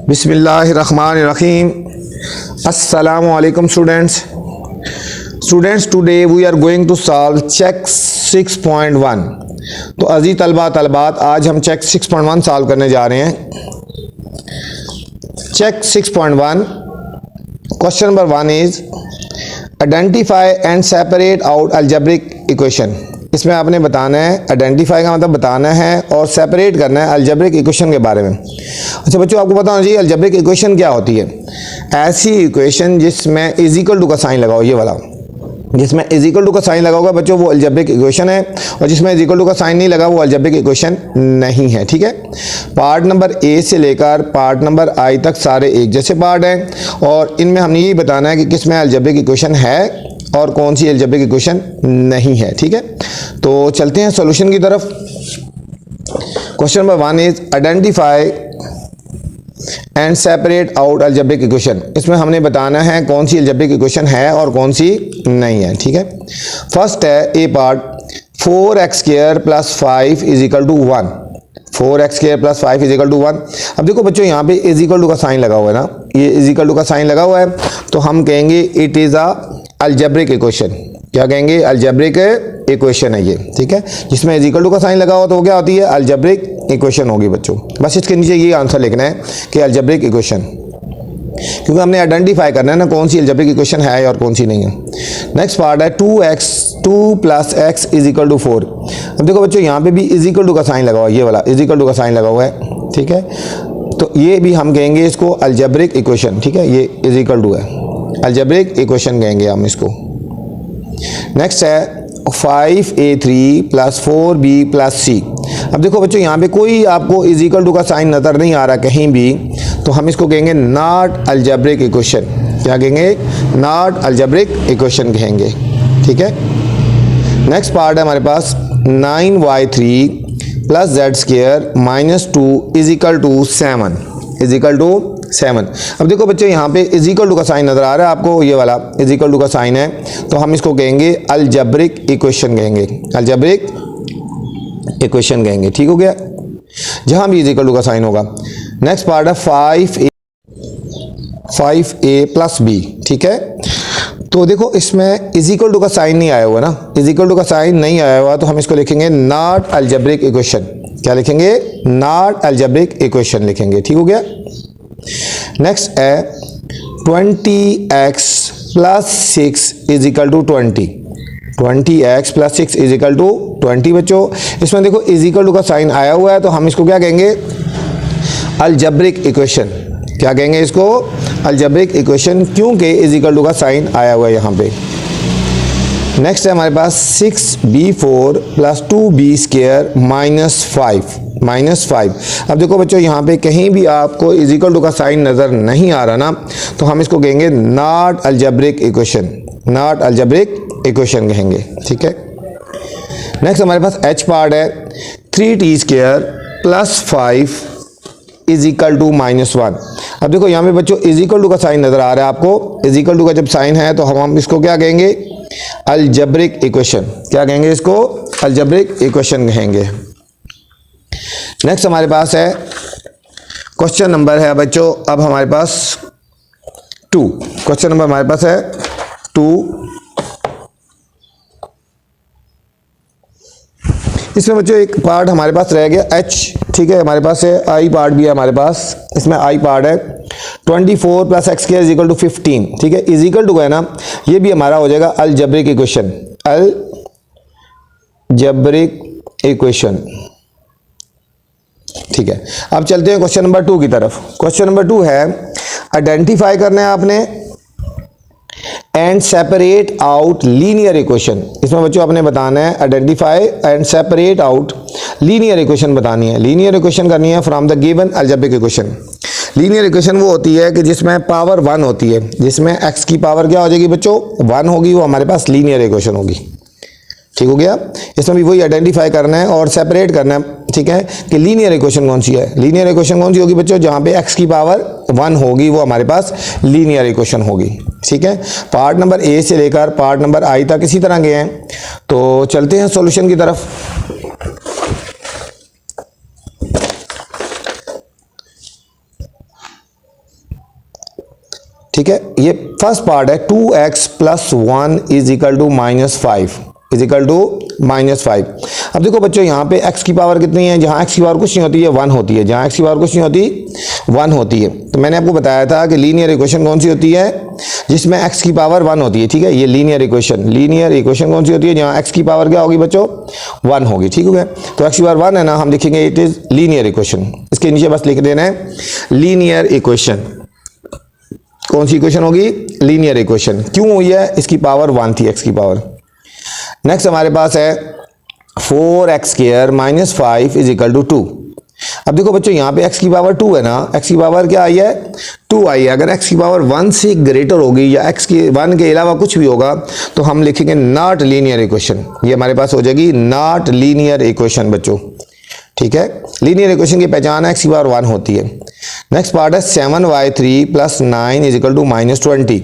बिस्मिल्लाहिर्रहमानिर्रहीम। अस्सलामु अलैकुम students. Today we are going to solve check 6.1। तो अज़ीज़ तलबात आज हम चेक 6.1 सॉल्व करने जा रहे हैं। Check 6.1 question number 1 is identify and separate out algebraic equation. इसमें आपने बताना है, आइडेंटिफाई का मतलब बताना है और सेपरेट करना है अलजेब्रिक इक्वेशन के बारे में। अच्छा बच्चों, आपको पता होना चाहिए अलजेब्रिक इक्वेशन क्या होती है। ऐसी इक्वेशन जिसमें इज इक्वल टू का साइन लगाओ, ये वाला जिसमें इज इक्वल टू का साइन लगा होगा बच्चों वो अलजेब्रिक इक्वेशन है, और जिसमें इज इक्वल टू का साइन नहीं लगा वो अलजेब्रिक इक्वेशन नहीं है। ठीक है, पार्ट नंबर ए से लेकर पार्ट नंबर आई तक सारे एक जैसे पार्ट हैं, और इनमें हमने यही बताना है कि किस में अलजेब्रिक इक्वेशन है और कौन सी अलजेब्रिक इक्वेशन नहीं है। ठीक है, तो चलते हैं सॉल्यूशन की तरफ। Question number 1 is identify and separate out algebraic equation. इसमें हमने बताना है कौन सी अलजेब्रिक इक्वेशन है और कौन सी नहीं है। ठीक है, फर्स्ट है ए पार्ट 4x² + 5 = 1। 4x² + 5 = 1। अब देखो बच्चों, यहाँ पे इज इक्वल टू का साइन लगा हुआ है ना, ये इज इक्वल टू का साइन लगा हुआ है, तो हम कहेंगे it is a algebraic equation. क्या कहेंगे? अलजेब्रिक इक्वेशन है ये। ठीक है, जिसमें इज इक्वल टू का साइन लगा हुआ तो वो क्या होती है? अलजेब्रिक इक्वेशन होगी बच्चों। बस इसके नीचे ये आंसर लिखना है कि अलजेब्रिक इक्वेशन, क्योंकि हमने आइडेंटिफाई करना है ना कौन सी अलजेब्रिक इक्वेशन है और कौन सी नहीं है। नेक्स्ट पार्ट है 2 + x = 4। अब देखो बच्चों, यहाँ पे भी इज इक्वल टू का साइन लगा हुआ है, ये वाला इज इक्वल टू का साइन लगा हुआ है। ठीक है, तो ये भी हम कहेंगे इसको अलजेब्रिक इक्वेशन। ठीक है, ये इज इक्वल टू है, अलजेब्रिक इक्वेशन कहेंगे हम इसको। नेक्स्ट है 5a3 + 4b + c। अब देखो बच्चों, यहाँ पे कोई आपको इज इक्वल टू का साइन नज़र नहीं आ रहा कहीं भी, तो हम इसको कहेंगे नॉट अलजेब्रिक इक्वेशन। क्या कहेंगे? नॉट अलजेब्रिक इक्वेशन कहेंगे। ठीक है, नेक्स्ट पार्ट है हमारे पास 9y3 + z² - 2 = 7। अब देखो बच्चों, यहाँ पे इज इक्वल टू का साइन नजर आ रहा है आपको, ये वाला इज इक्वल टू का साइन है, तो हम इसको कहेंगे अलजेब्रिक इक्वेशन कहेंगे, अलजेब्रिक इक्वेशन कहेंगे। ठीक हो गया, जहां भी इज इक्वल टू का साइन होगा। नेक्स्ट पार्ट है 5a + b। ठीक है, तो देखो इसमें इज इक्वल टू का साइन नहीं आया हुआ ना, इज इक्वल टू का साइन नहीं आया हुआ, तो हम इसको लिखेंगे नॉट अलजेब्रिक इक्वेशन। क्या लिखेंगे? नॉट अलजेब्रिक इक्वेशन लिखेंगे। ठीक हो गया। नेक्स्ट है 20x + 6 = 20। 20x + 6 = 20 बच्चों, इसमें देखो इज इक्वल टू का साइन आया हुआ है, तो हम इसको क्या कहेंगे? Algebraic equation. क्या कहेंगे इसको? अलजेब्रिक इक्वेशन, क्योंकि इज इक्वल टू का साइन आया हुआ है यहाँ पे। नेक्स्ट है हमारे पास 6b4 + 2b² - 5। अब देखो बच्चों, यहाँ पे कहीं भी आपको इज इक्वल टू का साइन नज़र नहीं आ रहा ना, तो हम इसको कहेंगे not algebraic equation, not algebraic equation कहेंगे। ठीक है, नेक्स्ट हमारे पास एच पार्ट है 3t² + 5 = -1। अब देखो यहाँ पे बच्चों इज इक्वल टू का साइन नज़र आ रहा है आपको, इज इक्वल टू का जब साइन है तो हम इसको क्या कहेंगे? Algebraic equation. क्या कहेंगे इसको? अलजेब्रिक इक्वेशन कहेंगे। नेक्स्ट हमारे पास है क्वेश्चन नंबर है बच्चों, अब हमारे पास 2। क्वेश्चन नंबर हमारे पास है 2। इसमें बच्चों एक पार्ट हमारे पास रह गया h। ठीक है, हमारे पास है आई पार्ट भी है हमारे पास, इसमें आई पार्ट है 24 + x² = 15। ठीक है, इज इक्वल टू है ना, ये भी हमारा हो जाएगा अलजेब्रिक इक्वेशन, अलजेब्रिक इक्वेशन। ठीक है, अब चलते हैं क्वेश्चन नंबर 2 की तरफ। क्वेश्चन नंबर 2 है आइडेंटिफाई करना है आपने and separate out linear equation. इसमें बच्चों आपने बताना है identify and separate out linear equation बतानी है। लीनियर इक्वेशन करनी है from the given algebraic equation. Linear equation वो होती है कि जिसमें पावर 1 होती है, जिसमें x की पावर क्या हो जाएगी बच्चों? 1 होगी, वो हमारे पास लीनियर इक्वेशन होगी। ठीक हो गया, इसमें भी वही आइडेंटिफाई करना है और सेपरेट करना है। ठीक है, कि लीनियर इक्वेशन कौन सी है? लीनियर इक्वेशन कौन सी होगी बच्चों? जहां पे x की पावर 1 होगी वो हमारे पास लीनियर इक्वेशन होगी। ठीक है, पार्ट नंबर ए से लेकर पार्ट नंबर आई तक इसी तरह के हैं, तो चलते हैं सॉल्यूशन की तरफ। ठीक है, ये फर्स्ट पार्ट है 2x plus 1 is equal to -5 is equal to -5। अब देखो बच्चों यहाँ पे x की पावर कितनी है, जहाँ x की पावर कुछ नहीं होती है 1 होती है, जहाँ x की पावर कुछ नहीं होती 1 होती है। तो मैंने आपको बताया था कि लीनियर इक्वेशन कौन सी होती है जिसमें x की पावर 1 होती है, ठीक है, ये लीनियर इक्वेशन कौन सी होती है जहाँ x की पावर क्या होगी बच्चों 1 होगी, ठीक है। तो x की पावर 1 है ना, हम लिखेंगे इट इज लीनियर इक्वेशन, इसके नीचे बस लिख देना है लीनियर इक्वेशन। कौन सी इक्वेशन होगी, लीनियर इक्वेशन। क्यों हुई है, इसकी पावर 1 थी x की पावर। नेक्स्ट हमारे पास है 4x square minus 5 is equal to 2। अब देखो बच्चों यहाँ पे x की पावर 2 है ना, x की पावर क्या आई है 2 आई है। अगर x की पावर 1 से ग्रेटर होगी या x की 1 के अलावा कुछ भी होगा तो हम लिखेंगे नॉट लीनियर इक्वेशन। ये हमारे पास हो जाएगी नॉट लीनियर इक्वेशन बच्चों, ठीक है। लीनियर इक्वेशन की पहचान है x की पावर 1 होती है। नेक्स्ट पार्ट है 7y3 plus 9 is equal to -20।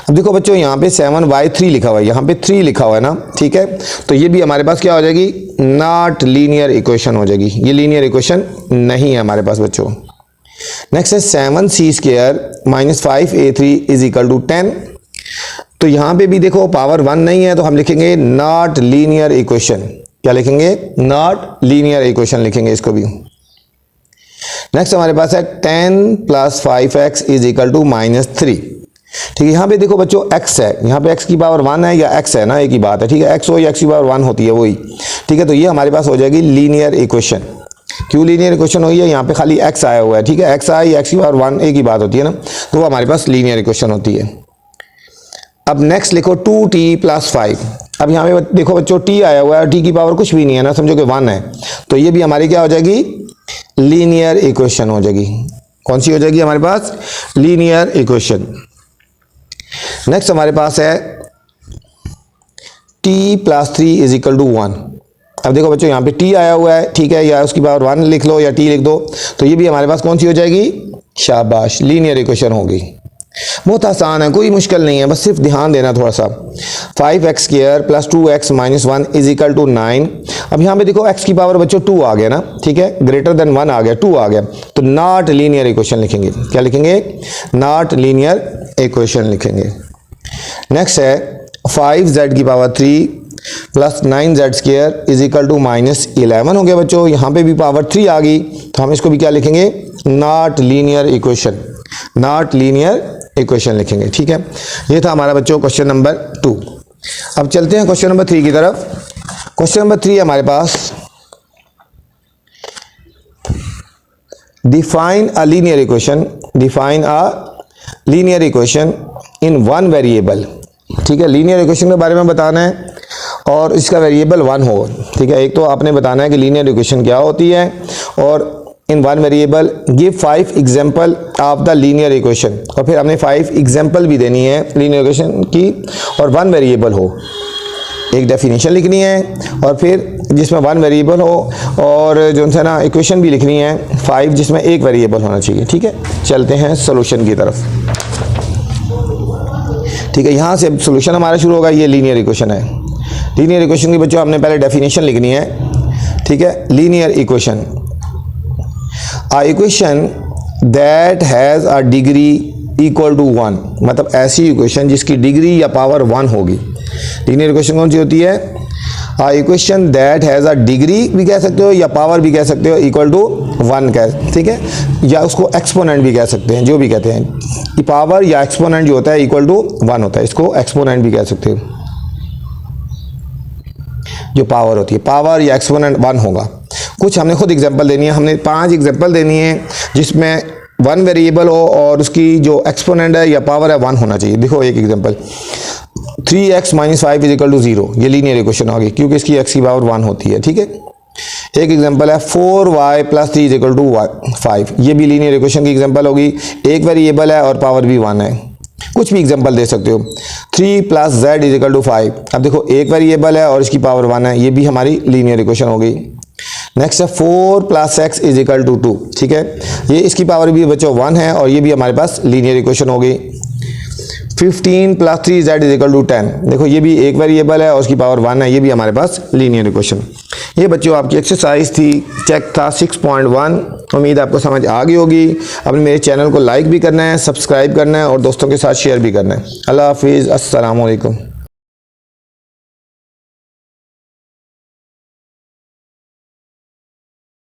अब देखो बच्चों यहाँ पे 7y3 लिखा हुआ है, यहाँ पे 3 लिखा हुआ है ना, ठीक है। तो ये भी हमारे पास क्या हो जाएगी नॉट लीनियर इक्वेशन हो जाएगी, ये लीनियर इक्वेशन नहीं है हमारे पास बच्चों। नेक्स्ट है 7c square minus 5a3 is equal to 10। तो यहाँ पे भी देखो पावर 1 नहीं है तो हम लिखेंगे नॉट लीनियर इक्वेशन। क्या लिखेंगे, नॉट लीनियर इक्वेशन लिखेंगे इसको भी। नेक्स्ट हमारे पास है 10 plus 5x is equal to -3। ठीक है, यहाँ पे देखो बच्चों x है, यहाँ पे x की पावर 1 है या x है ना, एक ही बात है, ठीक है। x हो या x की पावर 1 होती है वही, ठीक है। तो ये हमारे पास हो जाएगी लीनियर इक्वेशन। क्यों लीनियर इक्वेशन हुई है, यहाँ पे खाली x आया हुआ है, ठीक है। x आया या x की पावर 1 एक ही बात होती है ना, तो वो हमारे पास लीनियर इक्वेशन होती है। अब नेक्स्ट लिखो 2t प्लस 5। अब यहाँ पे देखो बच्चों t आया हुआ है, t की पावर कुछ भी नहीं है ना, समझो कि 1 है, तो ये भी हमारी क्या हो जाएगी लीनियर इक्वेशन हो जाएगी। कौन सी हो जाएगी हमारे पास, लीनियर इक्वेशन। नेक्स्ट हमारे पास है t plus 3 is equal to 1। अब देखो बच्चों यहाँ पे t आया हुआ है, ठीक है, या उसकी पावर 1 लिख लो या t लिख दो, तो ये भी हमारे पास कौन सी हो जाएगी, शाबाश, लीनियर इक्वेशन होगी। बहुत आसान है, कोई मुश्किल नहीं है, बस सिर्फ ध्यान देना थोड़ा सा। 5x square plus 2x minus 1 is equal to 9। अब यहाँ पे देखो x की पावर बच्चों 2 आ गया ना, ठीक है, ग्रेटर देन 1 आ गया, 2 आ गया, तो नॉट लीनियर इक्वेशन लिखेंगे। क्या लिखेंगे, नॉट लीनियर इक्वेशन लिखेंगे। नेक्स्ट है 5z की power 3 plus 9z square is equal to -11 हो गया बच्चों। यहाँ पे भी पावर 3 आ गई, तो हम इसको भी क्या लिखेंगे, not linear equation, not linear equation लिखेंगे, ठीक है। ये था हमारा बच्चों क्वेश्चन नंबर 2। अब चलते हैं क्वेश्चन नंबर 3 की तरफ। क्वेश्चन नंबर 3 हमारे पास define a linear equation, define a linear equation in one variable. ठीक है, लीनियर इक्वेशन के बारे में बताना है और इसका वेरिएबल 1 हो, ठीक है। एक तो आपने बताना है कि लीनियर इक्वेशन क्या होती है, और इन one variable give 5 example of the linear equation, और फिर हमने 5 एग्जाम्पल भी देनी है लीनियर इक्वेशन की, और 1 वेरिएबल हो, एक डेफिनेशन लिखनी है, और फिर जिसमें 1 वेरिएबल हो, और जो है ना इक्वेशन भी लिखनी है 5 जिसमें एक वेरिएबल होना चाहिए, ठीक है। चलते हैं सोल्यूशन की तरफ, ठीक है। यहाँ से सोल्यूशन हमारा शुरू होगा, ये लीनियर इक्वेशन है। लीनियर इक्वेशन की बच्चों हमने पहले डेफिनेशन लिखनी है, ठीक है। Linear equation, a equation that has a degree equal to 1, मतलब ऐसी इक्वेशन जिसकी डिग्री या पावर 1 होगी। लीनियर इक्वेशन कौन सी होती है, a equation that has a degree भी कह सकते हो या पावर भी कह सकते हो, इक्वल टू 1 कह, ठीक है, या उसको एक्सपोनेंट भी कह सकते हैं, जो भी कहते हैं। पावर या एक्सपोनेंट जो होता है इक्वल टू 1 होता है, इसको एक्सपोनेंट भी कह सकते हो। जो पावर होती है, पावर या एक्सपोनेंट 1 होगा। कुछ हमने खुद एग्जांपल देनी है, हमने 5 एग्जांपल देनी है जिसमें 1 वेरिएबल हो और उसकी जो एक्सपोनेंट है या पावर है 1 होना चाहिए। देखो एक example 3x minus 5 is equal to 0, ये लीनियर इक्वेशन होगी क्योंकि इसकी x की पावर 1 होती है, ठीक है। एक एग्जांपल है 4y plus 3 is equal to 5, ये भी लीनियर इक्वेशन की एग्जांपल होगी, एक वेरिएबल है और पावर भी 1 है। कुछ भी एग्जांपल दे सकते हो। 3 plus z is equal to 5, अब देखो एक वेरिएबल है और इसकी पावर 1 है, ये भी हमारी लीनियर इक्वेशन हो गई। नेक्स्ट है 4 plus x is equal to 2, ठीक है, ये इसकी पावर भी बच्चों 1 है और ये भी हमारे पास लीनियर इक्वेशन हो गई। 15 plus 3z is equal to 10, देखो ये भी एक वेरिएबल है और उसकी पावर 1 है, ये भी हमारे पास लीनियर इक्वेशन। ये बच्चों आपकी एक्सरसाइज थी, चेक था 6.1 उम्मीद आपको समझ आ गई होगी। अपने मेरे चैनल को लाइक भी करना है, सब्सक्राइब करना है और दोस्तों के साथ शेयर भी करना है। अल्लाह हाफिज़, अस्सलाम वालेकुम।